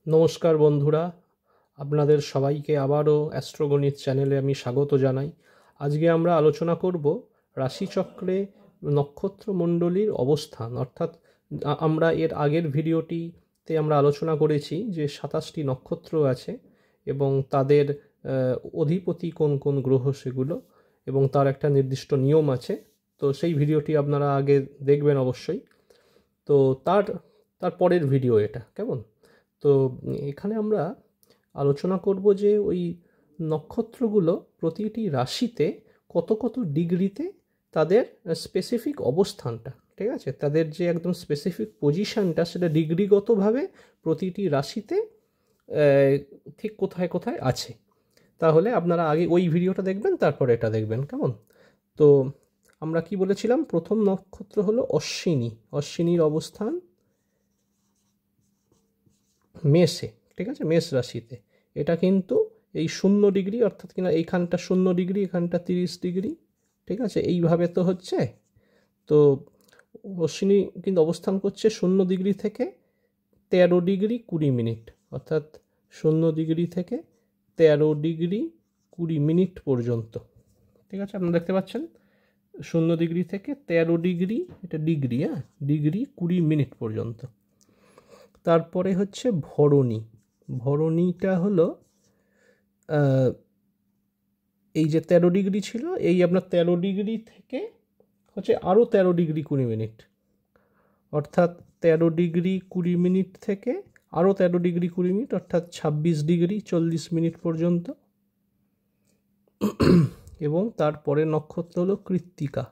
নমস্কার বন্ধুরা, আপনাদের সবাইকে আবারও অ্যাস্ট্রোগণিত চ্যানেলে আমি স্বাগত জানাই। আজকে আমরা আলোচনা করব রাশিচক্রে নক্ষত্রমণ্ডলীর অবস্থান, অর্থাৎ আমরা এর আগের ভিডিওটিতে আমরা আলোচনা করেছি যে 27টি নক্ষত্র আছে এবং তাদের অধিপতি কোন কোন গ্রহ সেগুলো, এবং তার একটা নির্দিষ্ট নিয়ম আছে। তো সেই ভিডিওটি আপনারা আগে দেখবেন অবশ্যই। তো তার পরের ভিডিও এটা, কেমন? তো এখানে আমরা আলোচনা করব যে ওই নক্ষত্রগুলো প্রতিটি রাশিতে কত কত ডিগ্রিতে তাদের স্পেসিফিক অবস্থানটা, ঠিক আছে, তাদের যে একদম স্পেসিফিক পজিশনটা সেটা ডিগ্রিগতভাবে প্রতিটি রাশিতে ঠিক কোথায় কোথায় আছে। তাহলে আপনারা আগে ওই ভিডিওটা দেখবেন, তারপর এটা দেখবেন, কেমন? তো আমরা কি বলেছিলাম, প্রথম নক্ষত্র হলো অশ্বিনী। অশ্বিনীর অবস্থান মেষে, ঠিক আছে, মেষ রাশিতে। এটা কিন্তু এই 0 ডিগ্রি, অর্থাৎ কিনা এইখানটা 0 ডিগ্রি, এখানটা 30 ডিগ্রি, ঠিক আছে, এইভাবে তো হচ্ছে। তো অশ্বিনী কিন্তু অবস্থান করছে 0 ডিগ্রি থেকে 13 ডিগ্রি 20 মিনিট, অর্থাৎ 0 ডিগ্রি থেকে 13 ডিগ্রি 20 মিনিট পর্যন্ত, ঠিক আছে। আপনারা দেখতে পাচ্ছেন 0 ডিগ্রি থেকে 13 ডিগ্রি, এটা ডিগ্রি, হ্যাঁ, ডিগ্রি 20 মিনিট পর্যন্ত। তারপরে হচ্ছে ভরণী। ভরণীটা হলো এই যে 13 ডিগ্রি ছিল, এই আপনার 13 ডিগ্রি থেকে হচ্ছে আরও 13 ডিগ্রি 20 মিনিট, অর্থাৎ 13 ডিগ্রি 20 মিনিট থেকে আরও 13 ডিগ্রি 20 মিনিট, অর্থাৎ 26 ডিগ্রি 40 মিনিট পর্যন্ত। এবং তারপরে নক্ষত্র হলো কৃত্তিকা।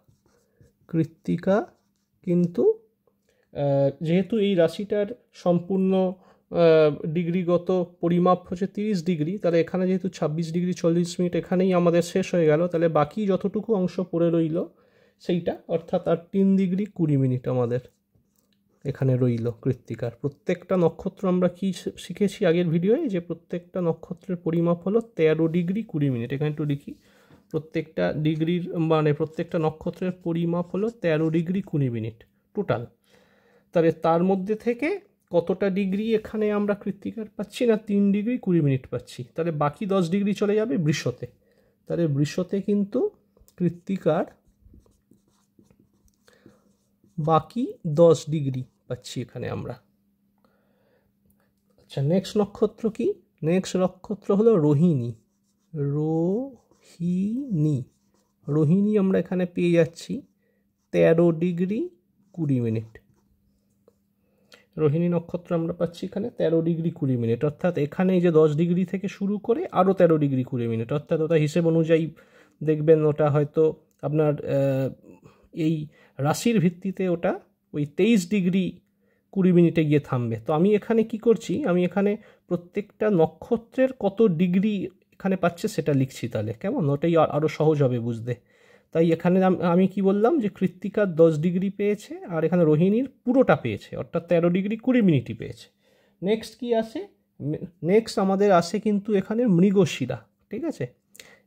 কৃত্তিকা কিন্তু যেহেতু এই রাশিটার সম্পূর্ণ ডিগ্রিগত পরিমাপ হচ্ছে 30 ডিগ্রি, তাহলে এখানে যেহেতু 26 ডিগ্রি 40 মিনিট এখানেই আমাদের শেষ হয়ে গেল, তাহলে বাকি যতটুকু অংশ পড়ে রইল সেইটা, অর্থাৎ আর 3 ডিগ্রি 20 মিনিট আমাদের এখানে রইল কৃত্তিকার। প্রত্যেকটা নক্ষত্র আমরা কি শিখেছি আগের ভিডিওয়ে, যে প্রত্যেকটা নক্ষত্রের পরিমাপ হলো 13 ডিগ্রি 20 মিনিট। এখানে একটু লিখি, প্রত্যেকটা ডিগ্রির মানে প্রত্যেকটা নক্ষত্রের পরিমাপ হলো 13 ডিগ্রি 20 মিনিট টোটাল। তাহলে তার মধ্যে থেকে কতটা ডিগ্রি এখানে আমরা কৃত্তিকার পাচ্ছি না, 3 ডিগ্রি 20 মিনিট পাচ্ছি। তাহলে বাকি 10 ডিগ্রি চলে যাবে বৃষতে। তাহলে বৃষতে কিন্তু কৃত্তিকার বাকি 10 ডিগ্রি পাচ্ছি এখানে আমরা। আচ্ছা, নেক্সট নক্ষত্র কি? নেক্সট নক্ষত্র হলো রোহিণী। রোহিণী রোহিণী আমরা এখানে পেয়ে যাচ্ছি 13 ডিগ্রি 20 মিনিট। রোহিণী নক্ষত্র আমরা পাচ্ছি এখানে 13 ডিগ্রি 20 মিনিট, অর্থাৎ এখানে এই যে 10 ডিগ্রি থেকে শুরু করে আরও 13 ডিগ্রি 20 মিনিট, অর্থাৎ ওটা হিসেব অনুযায়ী দেখবেন ওটা হয়তো আপনার এই রাশির ভিত্তিতে ওটা ওই 23 ডিগ্রি 20 মিনিটে গিয়ে থামবে। তো আমি এখানে কি করছি, আমি এখানে প্রত্যেকটা নক্ষত্রের কত ডিগ্রি এখানে পাচ্ছে সেটা লিখছি, তাহলে কেমন, ওটাই আরও সহজ হবে বুঝতে। তাই এখানে আমি কি বললাম যে কৃত্তিকার 10 ডিগ্রি পেয়েছে, আর এখানে রোহিণীর পুরোটা পেয়েছে, অর্থাৎ 13 ডিগ্রি 20 মিনিটই পেয়েছে। নেক্সট কি আসে? নেক্সট আমাদের আসে কিন্তু এখানে মৃগশিরা, ঠিক আছে।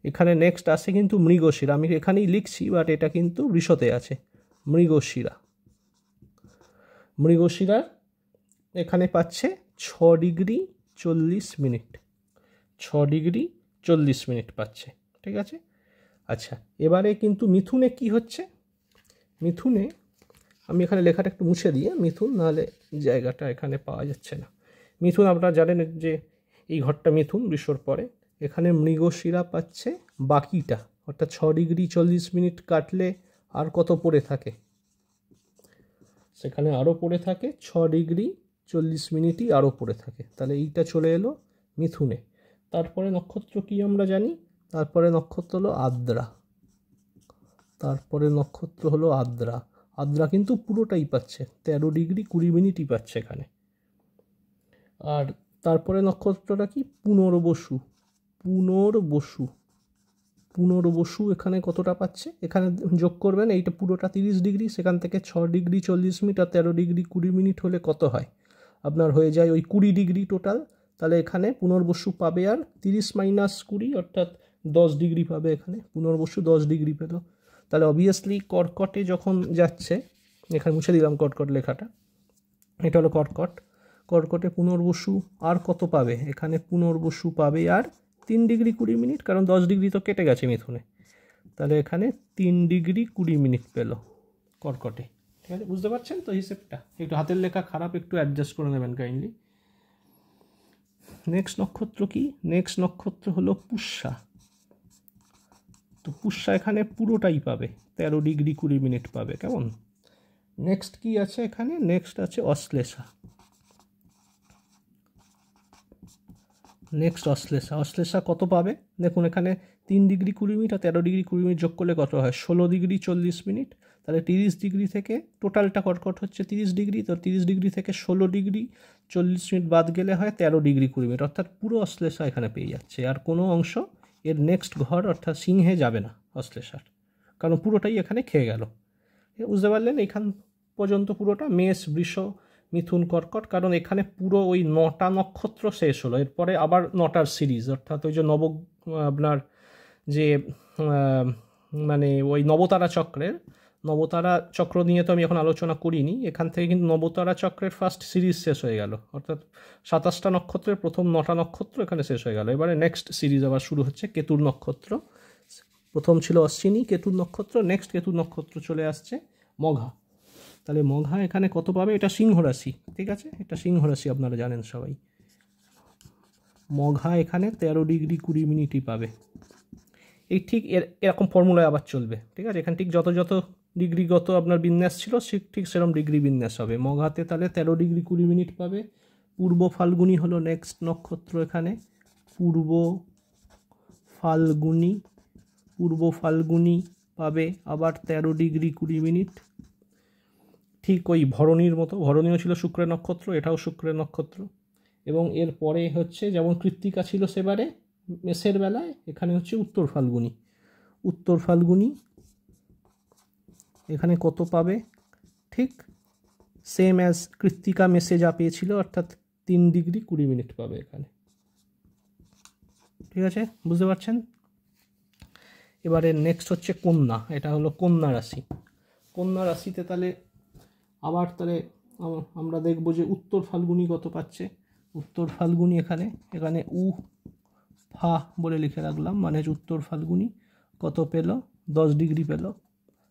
এখানে নেক্সট আসে কিন্তু মৃগশিরা, আমি এখানেই লিখছি, বাট এটা কিন্তু বৃষতে আছে। মৃগশিরা, মৃগশিরার এখানে পাচ্ছে 6 ডিগ্রি 40 মিনিট, 6 ডিগ্রি 40 মিনিট পাচ্ছে, ঠিক আছে। আচ্ছা, এবারে কিন্তু মিথুনে কি হচ্ছে? মিথুনে আমি এখানে লেখাটা একটু মুছে দিয়ে, মিথুন নাহলে জায়গাটা এখানে পাওয়া যাচ্ছে না। মিথুন আপনারা জানেন যে এই ঘরটা মিথুন, বিশ্বর পরে। এখানে মৃগশিরা পাচ্ছে বাকিটা, অর্থাৎ 6 ডিগ্রি 40 মিনিট কাটলে আর কত পড়ে থাকে, সেখানে আরও পড়ে থাকে 6 ডিগ্রি 40 মিনিটই আরও পড়ে থাকে। তাহলে এইটা চলে এলো মিথুনে। তারপরে নক্ষত্র কি আমরা জানি? তারপরে নক্ষত্র হলো আদ্রা। তারপরে নক্ষত্র হলো আদ্রা। আদ্রা কিন্তু পুরোটাই পাচ্ছে, 13 ডিগ্রি 20 মিনিটই পাচ্ছে এখানে। আর তারপরে নক্ষত্রটা কি? পুনর্বসু। পুনর্বসু, পুনর্বসু এখানে কতটা পাচ্ছে, এখানে যোগ করবেন, এইটা পুরোটা 30 ডিগ্রি, সেখান থেকে 6 ডিগ্রি 40 মিনিট আর 13 ডিগ্রি 20 মিনিট হলে কত হয়, আপনার হয়ে যায় ওই 20 ডিগ্রি টোটাল। তাহলে এখানে পুনর্বসু পাবে আর 30 - 20, অর্থাৎ 10 ডিগ্রি পাবে এখানে। পুনর্বসু 10 ডিগ্রি পেল। তাহলে অবভিয়াসলি কর্কটে যখন যাচ্ছে, এখানে মুছে দিলাম কর্কট লেখাটা, এটা হলো কর্কট। কর্কটে পুনর্বসু আর কত পাবে, এখানে পুনর্বসু পাবে আর 3 ডিগ্রি 20 মিনিট, কারণ 10 ডিগ্রি তো কেটে গেছে মিথুনে, তাহলে এখানে 3 ডিগ্রি 20 মিনিট পেল কর্কটে। ঠিক আছে, বুঝতে পারছেন তো হিসেবটা? একটু হাতের লেখা খারাপ, একটু অ্যাডজাস্ট করে নেবেন কাইন্ডলি। নেক্সট নক্ষত্র কি? নেক্সট নক্ষত্র হলো পুষ্যা। তো পুষ্যা এখানে পুরোটাই পাবে, 13 ডিগ্রি 20 মিনিট পাবে। কেমন? নেক্সট কি আছে এখানে? নেক্সট আছে অশ্লেষা। নেক্সট অশ্লেষা। অশ্লেষা কত পাবে দেখুন, এখানে 3 ডিগ্রি 20 মিনিট আর 13 ডিগ্রি 20 মিনিট যোগ করলে কত হয়? 16 ডিগ্রি 40 মিনিট। তাহলে 30 ডিগ্রি থেকে টোটালটা কর্কট হচ্ছে 30 ডিগ্রি, তো 30 ডিগ্রি থেকে 16 ডিগ্রি 40 মিনিট বাদ গেলে হয় 13 ডিগ্রি 20 মিনিট, অর্থাৎ পুরো অশ্লেষা এখানে পেয়ে যাচ্ছে। আর কোনো অংশ এর নেক্সট ঘর অর্থাৎ সিংহে যাবে না অশ্লেষার, কারণ পুরোটাই এখানে খেয়ে গেল। বুঝতে পারলেন? এখান পর্যন্ত পুরোটা মেষ, বৃষ, মিথুন, কর্কট, কারণ এখানে পুরো ওই 9টা নক্ষত্র শেষ হলো। এরপরে আবার 9টার সিরিজ, অর্থাৎ ওই যে আপনার যে মানে ওই নবতারা চক্রের, নবতারা চক্র নিয়ে তো আমি এখন আলোচনা করিনি, এখান থেকে কিন্তু নবতারা চক্রের ফার্স্ট সিরিজ শেষ হয়ে গেল, অর্থাৎ 27টা নক্ষত্রের প্রথম 9টা নক্ষত্র এখানে শেষ হয়ে গেল। এবারে নেক্সট সিরিজ আবার শুরু হচ্ছে কেতুর নক্ষত্র। প্রথম ছিল অশ্বিনী কেতুর নক্ষত্র, নেক্সট কেতুর নক্ষত্র চলে আসছে মঘা। তাহলে মঘা এখানে কত পাবে? এটা সিংহ রাশি, ঠিক আছে, এটা সিংহ রাশি আপনারা জানেন সবাই। মঘা এখানে 13 ডিগ্রি 20 মিনিটই পাবে। এই ঠিক এরকম ফর্মুলায় আবার চলবে, ঠিক আছে। এখানে ঠিক যত যত ডিগ্রিগত আপনার বিন্যাস ছিল ঠিক সেরকম ডিগ্রি বিন্যাস হবে। মঘাতে তাহলে 13 ডিগ্রি 20 মিনিট পাবে। পূর্ব ফাল্গুনি হলো নেক্সট নক্ষত্র এখানে, পূর্ব ফাল্গুনি। পূর্ব ফাল্গুনি পাবে আবার 13 ডিগ্রি 20 মিনিট, ঠিক ওই ভরণীর মতো। ভরণীও ছিল শুক্রের নক্ষত্র, এটাও শুক্রের নক্ষত্র। এবং এর পরে হচ্ছে যেমন কৃত্তিকা ছিল সেবারে মেষের বেলায়, এখানে হচ্ছে উত্তর ফাল্গুনি। উত্তর ফাল্গুনি এখানে কত পাবে? ঠিক সেম অ্যাজ কৃত্তিকা মেষে যা পেয়েছিল, অর্থাৎ 3 ডিগ্রি 20 মিনিট পাবে এখানে। ঠিক আছে, বুঝতে পারছেন? এবারে নেক্সট হচ্ছে কন্যা। এটা হলো কন্যা রাশি। কন্যা রাশিতে তাহলে আবার তাহলে আমরা দেখব যে উত্তর ফাল্গুনি কত পাচ্ছে। উত্তর ফাল্গুনি এখানে ফা বলে লিখে রাখলাম, মানে উত্তর ফাল্গুনি কত পেল? 10 ডিগ্রি পেল,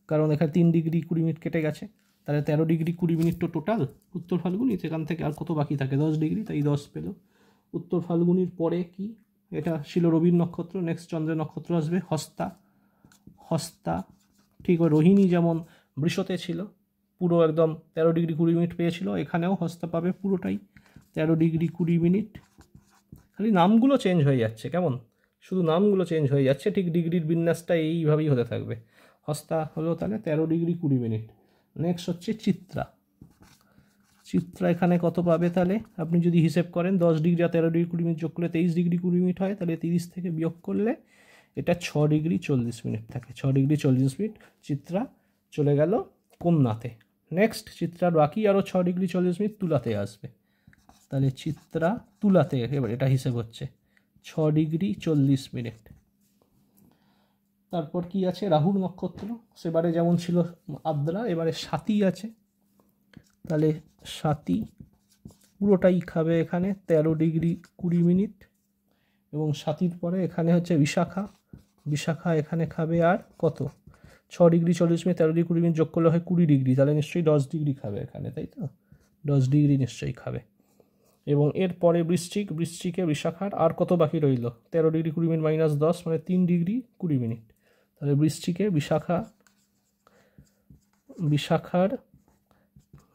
কারণ এখানে 3 ডিগ্রি 20 মিনিট কেটে গেছে। তাহলে 13 ডিগ্রি 20 মিনিট তো টোটাল উত্তর ফাল্গুনি, সেখান থেকে আর কত বাকি থাকে? 10 ডিগ্রি, তাই 10 পেল। উত্তর ফাল্গুনির পরে কি? এটা ছিল রবির নক্ষত্র, নেক্সট চন্দ্রের নক্ষত্র আসবে হস্তা। হস্তা ঠিক ওই রোহিণী যেমন বৃষতে ছিল, পুরো একদম 13 ডিগ্রি 20 মিনিট পেয়েছিল, এখানেও হস্তা পাবে পুরোটাই 13 ডিগ্রি 20 মিনিট। খালি নামগুলো চেঞ্জ হয়ে যাচ্ছে, কেমন? শুধু নামগুলো চেঞ্জ হয়ে যাচ্ছে, ঠিক ডিগ্রির বিন্যাসটা এইভাবেই হতে থাকবে। হস্তা হলো তাহলে 13 ডিগ্রি 20 মিনিট। নেক্সট হচ্ছে চিত্রা। চিত্রা এখানে কত পাবে? তাহলে আপনি যদি হিসেব করেন 10 ডিগ্রি আর 13 ডিগ্রি 20 মিনিট যোগ করলে 23 ডিগ্রি 20 মিনিট হয়, তাহলে 30 থেকে বিয়োগ করলে এটা 6 ডিগ্রি 40 মিনিট থাকে। 6 ডিগ্রি 40 মিনিট চিত্রা চলে গেল কন্যাতে। নেক্সট চিত্রার বাকি আরও 6 ডিগ্রি 40 মিনিট তুলাতে আসবে। তাহলে চিত্রা তুলাতে এবার এটা হিসেব হচ্ছে 6 ডিগ্রি 40 মিনিট। তারপর কি আছে? রাহুর নক্ষত্র। সেবারে যেমন ছিল আদ্রা, এবারে স্বাতী আছে। তাহলে স্বাতী পুরোটাই খাবে এখানে 13 ডিগ্রি 20 মিনিট। এবং স্বাতীর পরে এখানে হচ্ছে বিশাখা। বিশাখা এখানে খাবে আর কত? 6 ডিগ্রি 40 মিনিট 13 ডিগ্রি 20 মিনিট যোগ করলে হয় 20 ডিগ্রি, তাহলে নিশ্চয়ই 10 ডিগ্রি খাবে এখানে, তাই তো? 10 ডিগ্রি নিশ্চয়ই খাবে। এবং এরপরে বৃশ্চিক। বৃশ্চিকে বিশাখার আর কত বাকি রইল? 13 ডিগ্রি 20 মিনিট মাইনাস 10 মানে 3 ডিগ্রি 20 মিনিট। তাহলে বৃশ্চিকে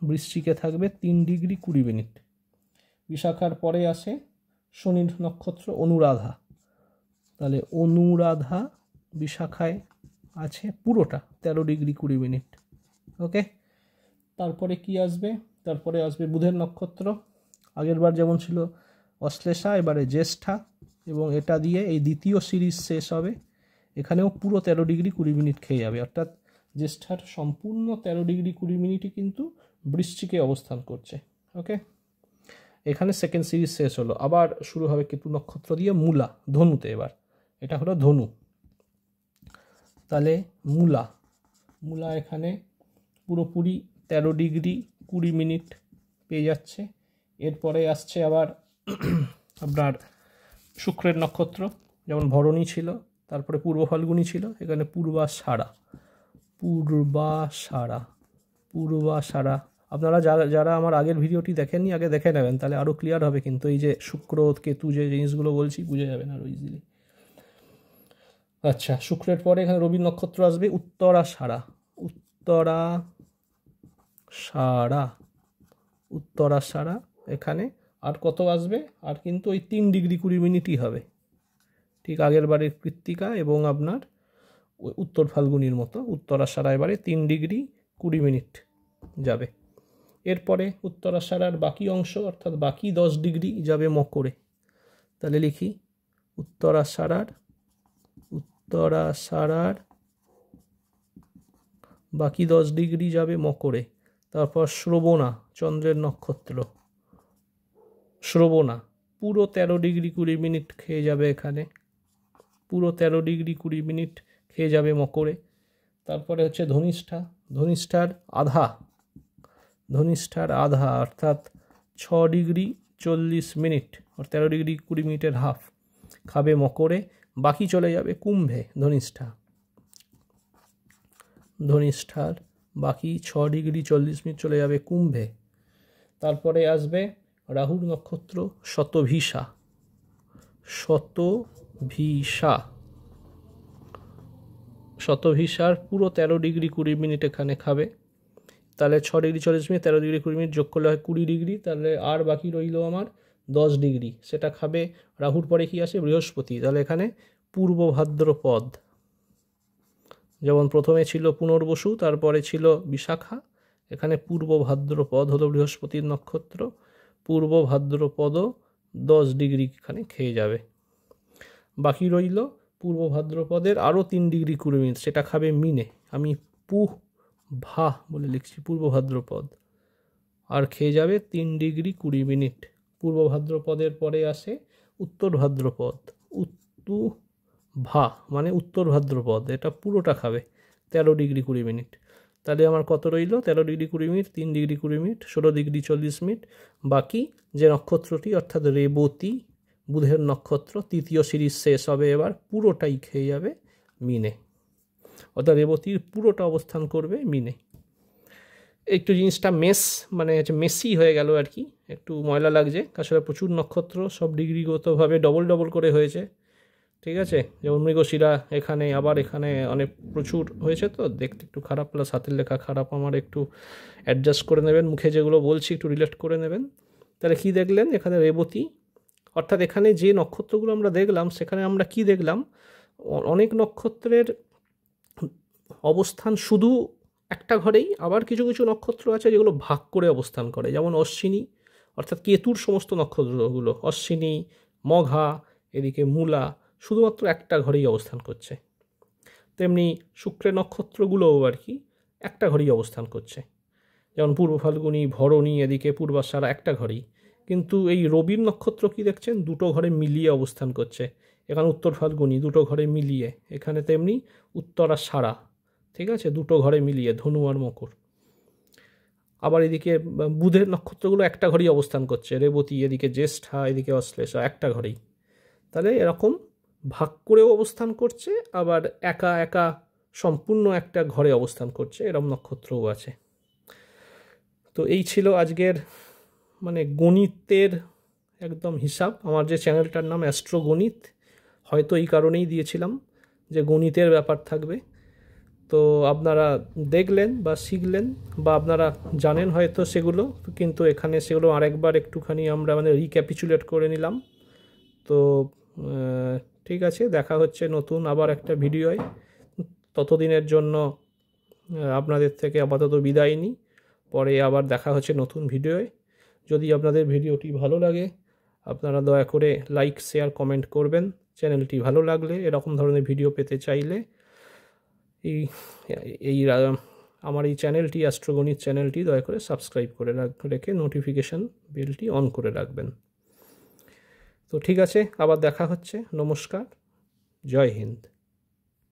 বৃশ্চিকে থাকবে 3 ডিগ্রি 20 মিনিট। বিশাখার পরে আসে শনির নক্ষত্র অনুরাধা। তাহলে অনুরাধা বিশাখায় আছে পুরোটা 13 ডিগ্রি 20 মিনিট। ওকে, তারপরে কি আসবে? তারপরে আসবে বুধের নক্ষত্র। আগেরবার যেমন ছিল অশ্লেষা, এবারে জ্যেষ্ঠা, এবং এটা দিয়ে এই দ্বিতীয় সিরিজ শেষ হবে। এখানেও পুরো 13 ডিগ্রি 20 মিনিট খেয়ে যাবে, অর্থাৎ জ্যেষ্ঠার সম্পূর্ণ 13 ডিগ্রি 20 মিনিটই কিন্তু বৃশ্চিকে অবস্থান করছে। ওকে, এখানে সেকেন্ড সিরিজ শেষ হলো, আবার শুরু হবে কেতু নক্ষত্র দিয়ে মূলা ধনুতে। এবার এটা হলো ধনু। তাহলে মূলা এখানে পুরোপুরি 13 ডিগ্রি 20 মিনিট পেয়ে যাচ্ছে। এরপরে আসছে আবার আপনার শুক্রের নক্ষত্র, যেমন ভরণী ছিল, তারপরে পূর্ব ফাল্গুনী ছিল, এখানে পূর্বাষাঢ়া। আপনারা যারা আমার আগের ভিডিওটি দেখেননি আগে দেখে নেবেন, তাহলে আরও ক্লিয়ার হবে। কিন্তু এই যে শুক্র কেতু যে জিনিসগুলো বলছি বুঝে যাবেন আরও ইজিলি। আচ্ছা, শুক্রের পরে এখানে রবির নক্ষত্র আসবে উত্তরাষাঢ়া। এখানে আর কত আসবে? আর কিন্তু ওই 3 ডিগ্রি 20 মিনিটই হবে, ঠিক আগের বারের কৃত্তিকা এবং আপনার ওই উত্তর ফাল্গুনির মতো। উত্তরাষাঢ়া এবারে 3 ডিগ্রি 20 মিনিট যাবে। এরপরে উত্তরাষাঢ়ার বাকি অংশ অর্থাৎ বাকি 10 ডিগ্রি যাবে মকরে। তাহলে লিখি উত্তরাষাঢ়ার বাকি 10 ডিগ্রি যাবে মকরে। তারপর শ্রবণা, চন্দ্রের নক্ষত্র, শ্রবণা পুরো 13 ডিগ্রি 20 মিনিট খেয়ে যাবে এখানে, পুরো 13 ডিগ্রি 20 মিনিট খেয়ে যাবে মকরে। তারপরে হচ্ছে ধনিষ্ঠার আধা অর্থাৎ 6 ডিগ্রি 40 মিনিট, 13 ডিগ্রি 20 মিনিটের হাফ খাবে মকরে। বাকি চলে যাবে কুম্ভে। ধনিষ্ঠার বাকি 6 ডিগ্রি 40 মিনিট চলে যাবে কুম্ভে। তারপরে আসবে রাহুর নক্ষত্র শতভিষার পুরো 13 ডিগ্রি 20 মিনিট এখানে খাবে। তাহলে 6 ডিগ্রি 40 মিনিট 13 ডিগ্রি 20 মিনিট যোগ করলে হয় 20 ডিগ্রি। তাহলে আর বাকি রইল আমার 10 ডিগ্রি, সেটা খাবে রাহুর পরে কি আসে? বৃহস্পতি। তাহলে এখানে পূর্ব ভাদ্রপদ, যেমন প্রথমে ছিল পুনর্বসু, তারপরে ছিল বিশাখা, এখানে পূর্ব ভাদ্রপদ হলো বৃহস্পতির নক্ষত্র। পূর্ব ভাদ্রপদও 10 ডিগ্রি এখানে খেয়ে যাবে। বাকি রইল পূর্ব ভাদ্রপদের আরও 3 ডিগ্রি 20 মিনিট, সেটা খাবে মিনে। আমি ভা বলে লিখছি, পূর্ব ভাদ্রপদ, আর খেয়ে যাবে 3 ডিগ্রি 20 মিনিট। পূর্ব ভাদ্রপদের পরে আসে উত্তর ভাদ্রপদ, ভা মানে উত্তর ভাদ্রপদ, এটা পুরোটা খাবে 13 ডিগ্রি 20 মিনিট। তাহলে আমার কত রইল? 13 degree 20 minute, 3 degree 20 minute, 16 degree 40 minute. বাকি যে নক্ষত্রটি অর্থাৎ রেবতী, বুধের নক্ষত্র, তৃতীয় সিরিজ শেষ হবে, এবার পুরোটাই খেয়ে যাবে মিনে, অর্থাৎ রেবতীর পুরোটা অবস্থান করবে মিনে। একটু জিনিসটা মেসি হয়ে গেল আর কি, একটু ময়লা লাগছে, আসলে প্রচুর নক্ষত্র সব ডিগ্রিগতভাবে ডবল করে হয়েছে, ঠিক আছে। যেমন মৃগশিরা এখানে, আবার এখানে অনেক প্রচুর হয়েছে, তো দেখতে একটু খারাপ, প্লাস হাতের লেখা খারাপ, আমার একটু অ্যাডজাস্ট করে নেবেন, মুখে যেগুলো বলছি একটু রিলেট করে নেবেন। তাহলে কি দেখলেন? এখানে রেবতী, অর্থাৎ এখানে যে নক্ষত্রগুলো আমরা দেখলাম সেখানে আমরা কি দেখলাম? অনেক নক্ষত্রের অবস্থান শুধু একটা ঘরেই, আবার কিছু কিছু নক্ষত্র আছে যেগুলো ভাগ করে অবস্থান করে, যেমন অশ্বিনী অর্থাৎ কেতুর সমস্ত নক্ষত্রগুলো, অশ্বিনী, মঘা, এদিকে মূলা, শুধুমাত্র একটা ঘরেই অবস্থান করছে। তেমনি শুক্রের নক্ষত্রগুলোও আর কি একটা ঘরেই অবস্থান করছে, যেমন পূর্ব ফাল্গুনী, ভরণী, এদিকে পূর্বাষাঢ়া একটা ঘরেই। কিন্তু এই রবির নক্ষত্র কি দেখছেন? দুটো ঘরে মিলিয়ে অবস্থান করছে, এখানে উত্তর ফাল্গুনী দুটো ঘরে মিলিয়ে, এখানে তেমনি উত্তরাষাঢ়া, ঠিক আছে, দুটো ঘরে মিলিয়ে, ধনু আর মকর। আবার এদিকে বুধের নক্ষত্রগুলো একটা ঘরেই অবস্থান করছে, রেবতী, এদিকে জ্যেষ্ঠা, এদিকে অশ্লেষা, একটা ঘরেই। তাহলে এরকম ভাগ করেও অবস্থান করছে, আবার একা একা সম্পূর্ণ একটা ঘরে অবস্থান করছে, এরকম নক্ষত্রও আছে। তো এই ছিল আজকের গণিতের একদম হিসাব। আমার যে চ্যানেলটার নাম অ্যাস্ট্রো গণিত, হয়তো এই কারণেই দিয়েছিলাম যে গণিতের ব্যাপার থাকবে। তো আপনারা দেখলেন বা শিখলেন, বা আপনারা জানেন হয়তো সেগুলো, কিন্তু এখানে সেগুলো আরেকবার একটুখানি আমরা রিক্যাপিচুলেট করে নিলাম। তো ঠিক আছে, দেখা হচ্ছে নতুন আবার একটা ভিডিওয়। ততদিনের জন্য আপনাদের থেকে আপাতত বিদায় নিই, পরে আবার দেখা হচ্ছে নতুন ভিডিওয়। যদি আপনাদের ভিডিওটি ভালো লাগে, আপনারা দয়া করে লাইক, শেয়ার, কমেন্ট করবেন। চ্যানেলটি ভালো লাগলে, এরকম ধরনের ভিডিও পেতে চাইলে আমার এই চ্যানেলটি, অ্যাস্ট্রো গণিত চ্যানেলটি দয়া করে সাবস্ক্রাইব করে রেখে নোটিফিকেশান বেলটি অন করে রাখবেন। তো ঠিক আছে, আবার দেখা হচ্ছে। নমস্কার, জয় হিন্দ।